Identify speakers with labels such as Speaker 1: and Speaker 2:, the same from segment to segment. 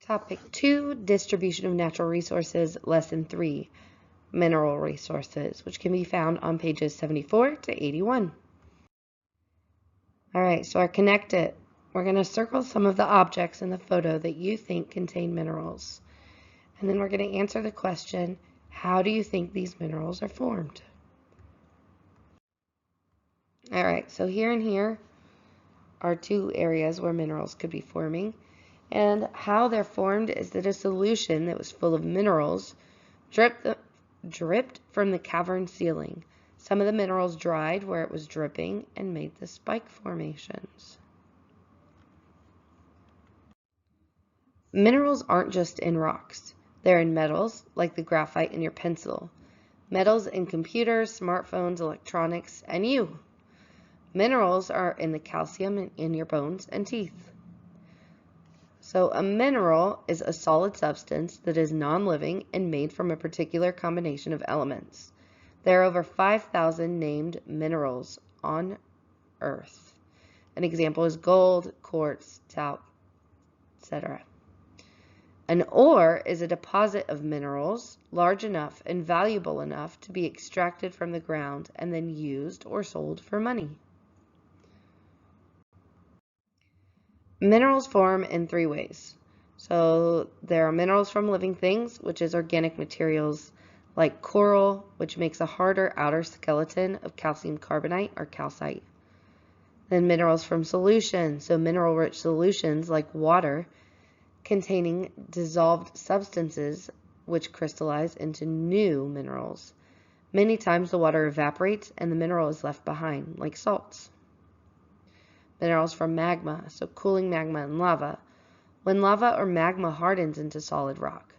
Speaker 1: Topic 2, Distribution of Natural Resources, Lesson 3, Mineral Resources, which can be found on pages 74 to 81. All right, so our connect it. We're going to circle some of the objects in the photo that you think contain minerals. And then we're going to answer the question, how do you think these minerals are formed? All right, so here and here are two areas where minerals could be forming. And how they're formed is that a solution that was full of minerals dripped from the cavern ceiling. Some of the minerals dried where it was dripping and made the spike formations. Minerals aren't just in rocks. They're in metals, like the graphite in your pencil. Metals in computers, smartphones, electronics, and you. Minerals are in the calcium in your bones and teeth. So a mineral is a solid substance that is non-living and made from a particular combination of elements. There are over 5,000 named minerals on Earth. An example is gold, quartz, talc, etc. An ore is a deposit of minerals large enough and valuable enough to be extracted from the ground and then used or sold for money. Minerals form in three ways. So there are minerals from living things, which is organic materials like coral, which makes a harder outer skeleton of calcium carbonate or calcite. Then minerals from solutions, so mineral-rich solutions like water containing dissolved substances which crystallize into new minerals. Many times the water evaporates and the mineral is left behind, like salts. Minerals from magma, so cooling magma and lava. When lava or magma hardens into solid rock,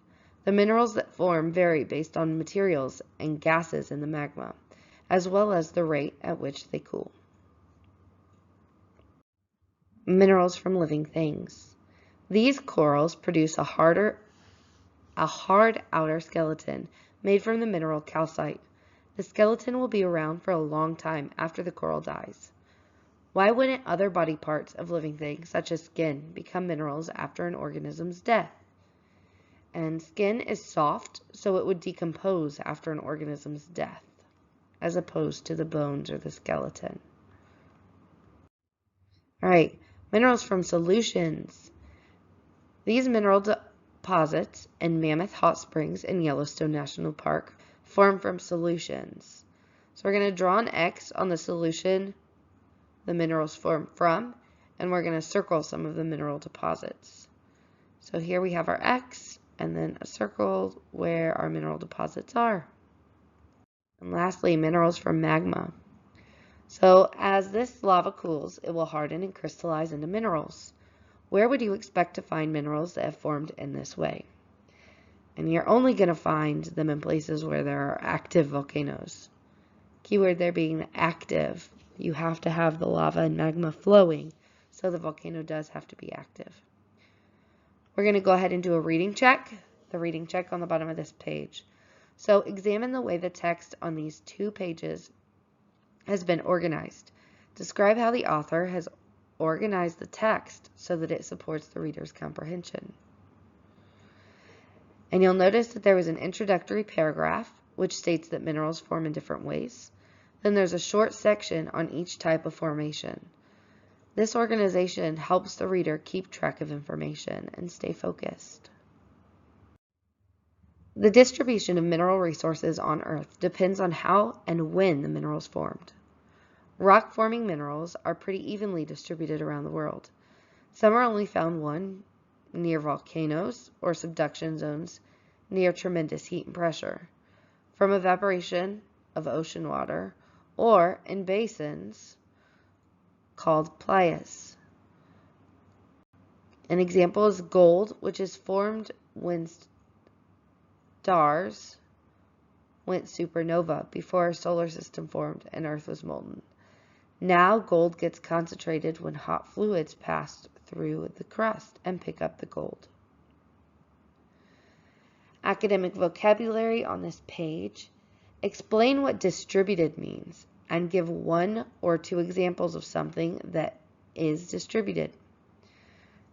Speaker 1: the minerals that form vary based on materials and gases in the magma, as well as the rate at which they cool. Minerals from living things. These corals produce a hard outer skeleton made from the mineral calcite. The skeleton will be around for a long time after the coral dies. Why wouldn't other body parts of living things, such as skin, become minerals after an organism's death? And skin is soft, so it would decompose after an organism's death, as opposed to the bones or the skeleton. All right, minerals from solutions. These mineral deposits in Mammoth Hot Springs in Yellowstone National Park form from solutions. So we're going to draw an X on the solution the minerals form from, and we're going to circle some of the mineral deposits. So here we have our X, and then a circle where our mineral deposits are. And lastly, minerals from magma. So as this lava cools, it will harden and crystallize into minerals. Where would you expect to find minerals that have formed in this way? And you're only going to find them in places where there are active volcanoes. Keyword there being active. You have to have the lava and magma flowing, so the volcano does have to be active. We're going to go ahead and do a reading check, the reading check on the bottom of this page. So examine the way the text on these two pages has been organized. Describe how the author has organized the text so that it supports the reader's comprehension. And you'll notice that there was an introductory paragraph which states that minerals form in different ways. Then there's a short section on each type of formation. This organization helps the reader keep track of information and stay focused. The distribution of mineral resources on Earth depends on how and when the minerals formed. Rock-forming minerals are pretty evenly distributed around the world. Some are only found near volcanoes or subduction zones near tremendous heat and pressure, from evaporation of ocean water, or in basins called playas. An example is gold, which is formed when stars went supernova before our solar system formed and Earth was molten. Now gold gets concentrated when hot fluids pass through the crust and pick up the gold. Academic vocabulary on this page. Explain what distributed means and give 1 or 2 examples of something that is distributed.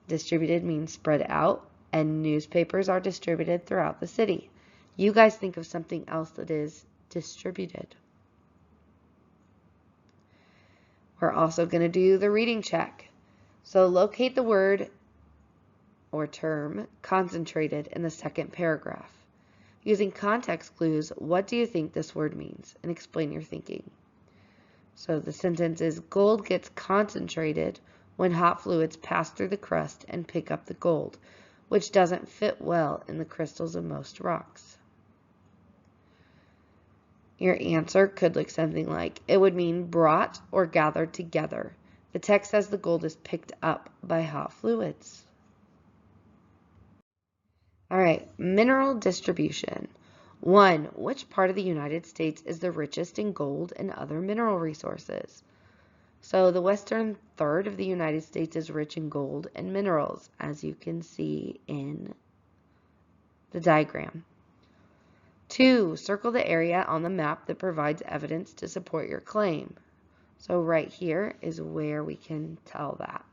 Speaker 1: Distributed means spread out and newspapers are distributed throughout the city. You guys think of something else that is distributed. We're also going to do the reading check. So locate the word or term concentrated in the second paragraph. Using context clues, what do you think this word means? And explain your thinking. So the sentence is, gold gets concentrated when hot fluids pass through the crust and pick up the gold, which doesn't fit well in the crystals of most rocks. Your answer could look something like, it would mean brought or gathered together. The text says the gold is picked up by hot fluids. All right, mineral distribution. 1. Which part of the United States is the richest in gold and other mineral resources? So the western third of the United States is rich in gold and minerals, as you can see in the diagram. 2. Circle the area on the map that provides evidence to support your claim. So right here is where we can tell that.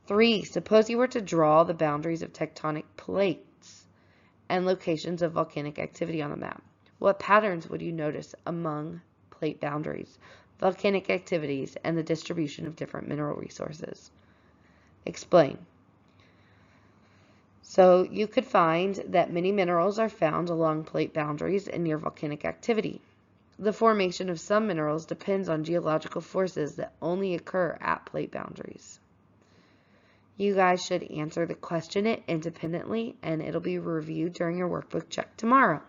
Speaker 1: 3. Suppose you were to draw the boundaries of tectonic plates and locations of volcanic activity on the map. What patterns would you notice among plate boundaries, volcanic activities, and the distribution of different mineral resources? Explain. So you could find that many minerals are found along plate boundaries and near volcanic activity. The formation of some minerals depends on geological forces that only occur at plate boundaries. You guys should answer the question independently, and it'll be reviewed during your workbook check tomorrow.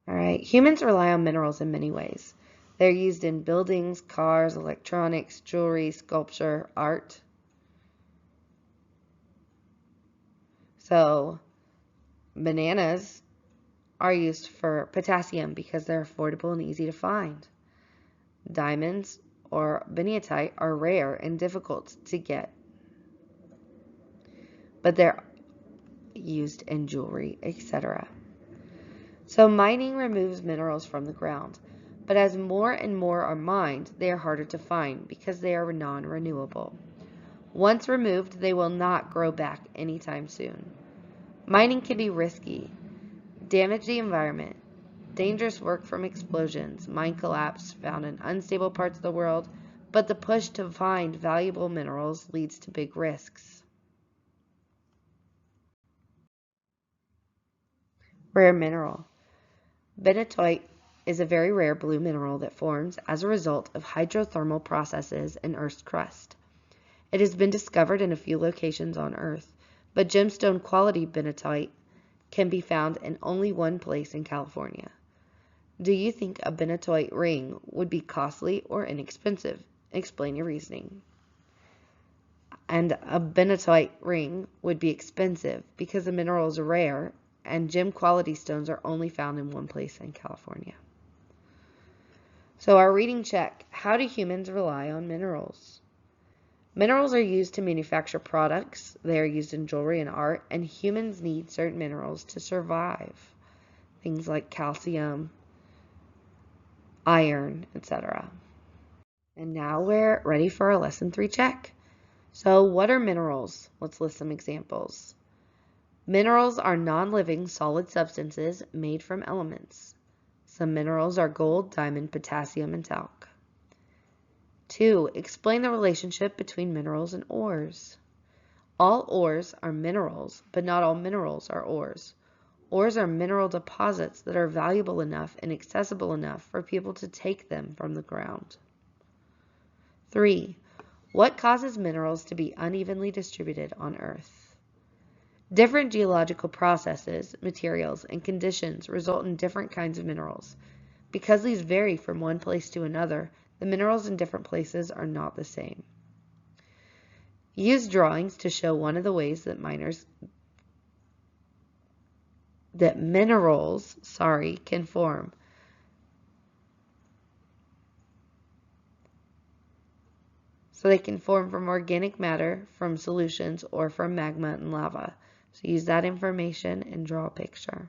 Speaker 1: All right, humans rely on minerals in many ways. They're used in buildings, cars, electronics, jewelry, sculpture, art. So, bananas are used for potassium because they're affordable and easy to find. Diamonds or bentonite are rare and difficult to get, but they're used in jewelry, etc. So mining removes minerals from the ground, but as more and more are mined, they are harder to find because they are non-renewable. Once removed, they will not grow back anytime soon. Mining can be risky, damage the environment, dangerous work from explosions, mine collapse found in unstable parts of the world, but the push to find valuable minerals leads to big risks. Rare mineral. Bentonite is a very rare blue mineral that forms as a result of hydrothermal processes in Earth's crust. It has been discovered in a few locations on Earth, but gemstone quality bentonite can be found in only one place in California. Do you think a bentonite ring would be costly or inexpensive? Explain your reasoning. And a bentonite ring would be expensive because the mineral is rare and gem quality stones are only found in one place in California. So our reading check. How do humans rely on minerals? Minerals are used to manufacture products. They are used in jewelry and art, and humans need certain minerals to survive. Things like calcium, iron, etc. And now we're ready for our lesson 3 check. So what are minerals? Let's list some examples. Minerals are non-living solid substances made from elements. Some minerals are gold, diamond, potassium, and talc. 2. Explain the relationship between minerals and ores. All ores are minerals, but not all minerals are ores. Ores are mineral deposits that are valuable enough and accessible enough for people to take them from the ground. 3. What causes minerals to be unevenly distributed on Earth? Different geological processes, materials, and conditions result in different kinds of minerals. Because these vary from one place to another, the minerals in different places are not the same. Use drawings to show one of the ways that minerals can form. So they can form from organic matter, from solutions, or from magma and lava. So use that information and draw a picture.